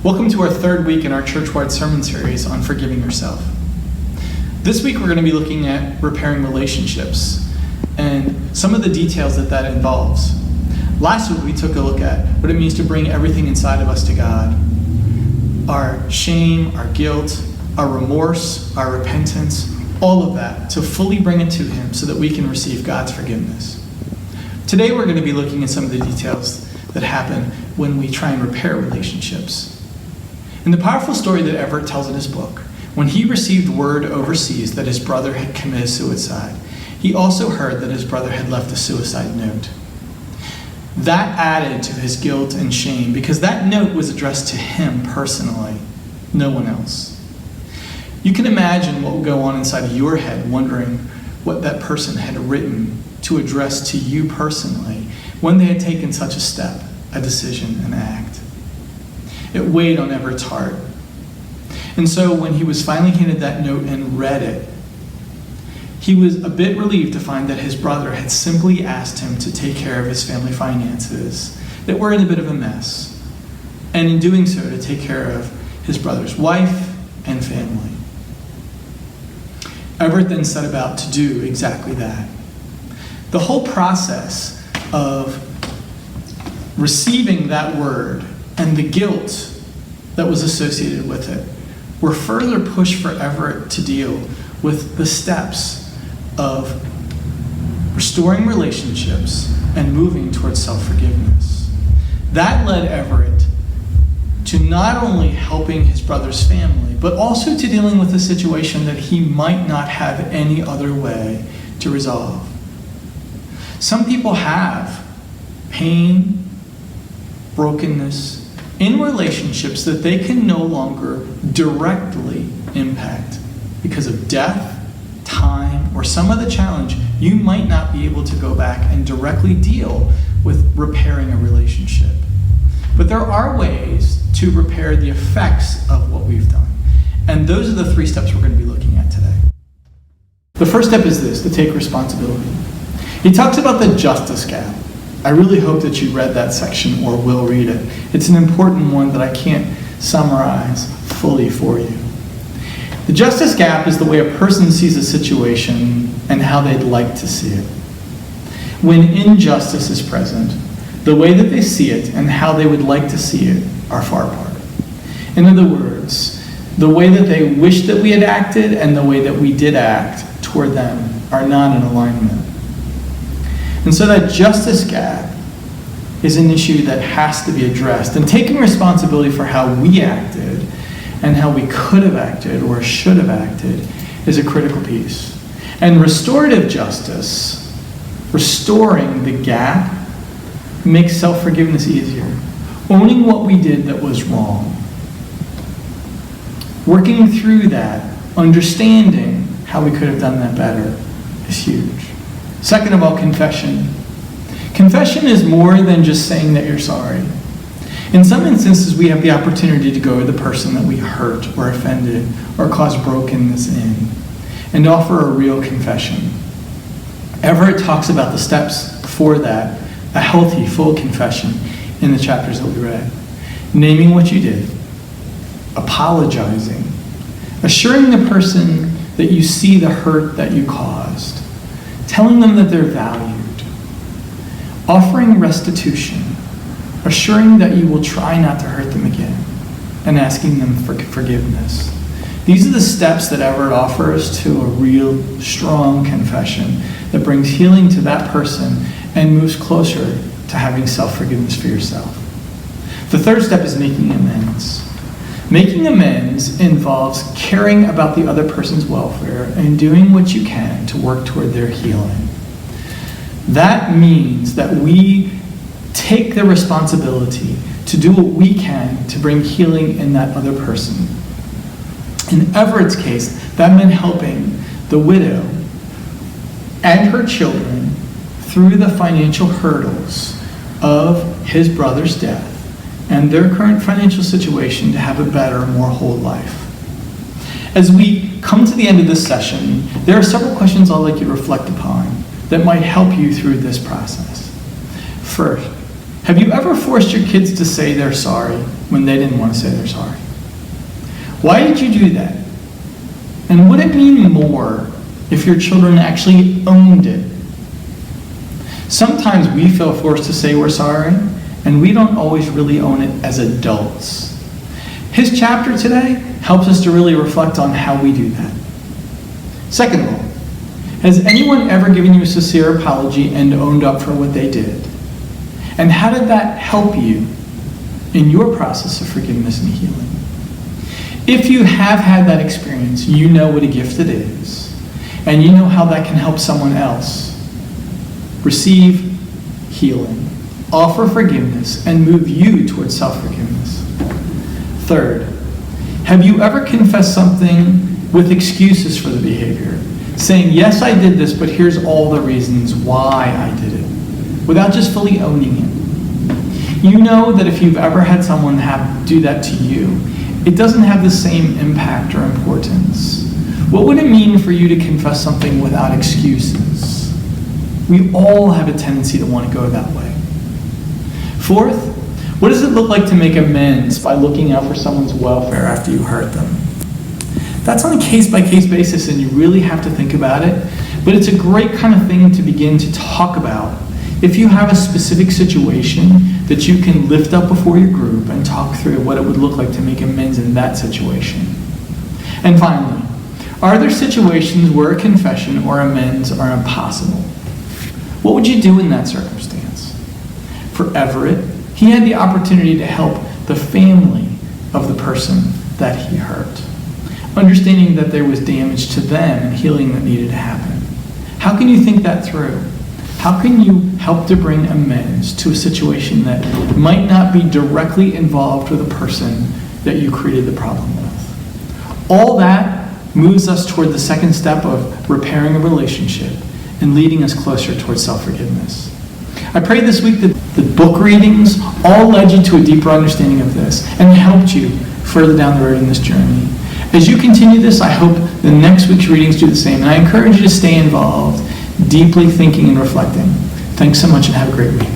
Welcome to our third week in our church-wide sermon series on forgiving yourself. This week we're going to be looking at repairing relationships and some of the details that involves. Last week we took a look at what it means to bring everything inside of us to God. Our shame, our guilt, our remorse, our repentance, all of that, to fully bring it to Him so that we can receive God's forgiveness. Today we're going to be looking at some of the details that happen when we try and repair relationships. In the powerful story that Everett tells in his book, when he received word overseas that his brother had committed suicide, he also heard that his brother had left a suicide note. That added to his guilt and shame because that note was addressed to him personally, no one else. You can imagine what would go on inside of your head wondering what that person had written to address to you personally when they had taken such a step, a decision, an act. It weighed on Everett's heart. And so when he was finally handed that note and read it, he was a bit relieved to find that his brother had simply asked him to take care of his family finances that were in a bit of a mess, and in doing so to take care of his brother's wife and family. Everett then set about to do exactly that. The whole process of receiving that word and the guilt that was associated with it were further pushed for Everett to deal with the steps of restoring relationships and moving towards self-forgiveness. That led Everett to not only helping his brother's family, but also to dealing with a situation that he might not have any other way to resolve. Some people have pain, brokenness in relationships that they can no longer directly impact because of death, time, or some other challenge. You might not be able to go back and directly deal with repairing a relationship. But there are ways to repair the effects of what we've done. And those are the three steps we're going to be looking at today. The first step is this, to take responsibility. He talks about the justice gap. I really hope that you read that section or will read it. It's an important one that I can't summarize fully for you. The justice gap is the way a person sees a situation and how they'd like to see it. When injustice is present, the way that they see it and how they would like to see it are far apart. In other words, the way that they wish that we had acted and the way that we did act toward them are not in alignment. And so that justice gap is an issue that has to be addressed. And taking responsibility for how we acted and how we could have acted or should have acted is a critical piece. And restorative justice, restoring the gap, makes self-forgiveness easier. Owning what we did that was wrong. Working through that, understanding how we could have done that better is huge. Second of all, confession. Confession is more than just saying that you're sorry. In some instances, we have the opportunity to go to the person that we hurt or offended or caused brokenness in and offer a real confession. Everett talks about the steps for that, a healthy, full confession in the chapters that we read. Naming what you did, apologizing, assuring the person that you see the hurt that you caused, telling them that they're valued, offering restitution, assuring that you will try not to hurt them again, and asking them for forgiveness. These are the steps that Everett offers to a real strong confession that brings healing to that person and moves closer to having self-forgiveness for yourself. The third step is making amends. Making amends involves caring about the other person's welfare and doing what you can to work toward their healing. That means that we take the responsibility to do what we can to bring healing in that other person. In Everett's case, that meant helping the widow and her children through the financial hurdles of his brother's death and their current financial situation to have a better, more whole life. As we come to the end of this session, there are several questions I'd like you to reflect upon that might help you through this process. First, have you ever forced your kids to say they're sorry when they didn't want to say they're sorry? Why did you do that? And would it mean more if your children actually owned it? Sometimes we feel forced to say we're sorry, and we don't always really own it as adults. His chapter today helps us to really reflect on how we do that. Second of all, has anyone ever given you a sincere apology and owned up for what they did? And how did that help you in your process of forgiveness and healing? If you have had that experience, you know what a gift it is, and you know how that can help someone else receive healing, offer forgiveness, and move you towards self-forgiveness. Third, have you ever confessed something with excuses for the behavior, saying, yes, I did this, but here's all the reasons why I did it, without just fully owning it? You know that if you've ever had someone do that to you, it doesn't have the same impact or importance. What would it mean for you to confess something without excuses? We all have a tendency to want to go that way. Fourth, what does it look like to make amends by looking out for someone's welfare after you hurt them? That's on a case-by-case basis, and you really have to think about it, but it's a great kind of thing to begin to talk about if you have a specific situation that you can lift up before your group and talk through what it would look like to make amends in that situation. And finally, are there situations where a confession or amends are impossible? What would you do in that circumstance? For Everett, he had the opportunity to help the family of the person that he hurt, understanding that there was damage to them and healing that needed to happen. How can you think that through? How can you help to bring amends to a situation that might not be directly involved with the person that you created the problem with? All that moves us toward the second step of repairing a relationship and leading us closer towards self-forgiveness. I pray this week that the book readings all led you to a deeper understanding of this and helped you further down the road in this journey. As you continue this, I hope the next week's readings do the same, and I encourage you to stay involved, deeply thinking and reflecting. Thanks so much and have a great week.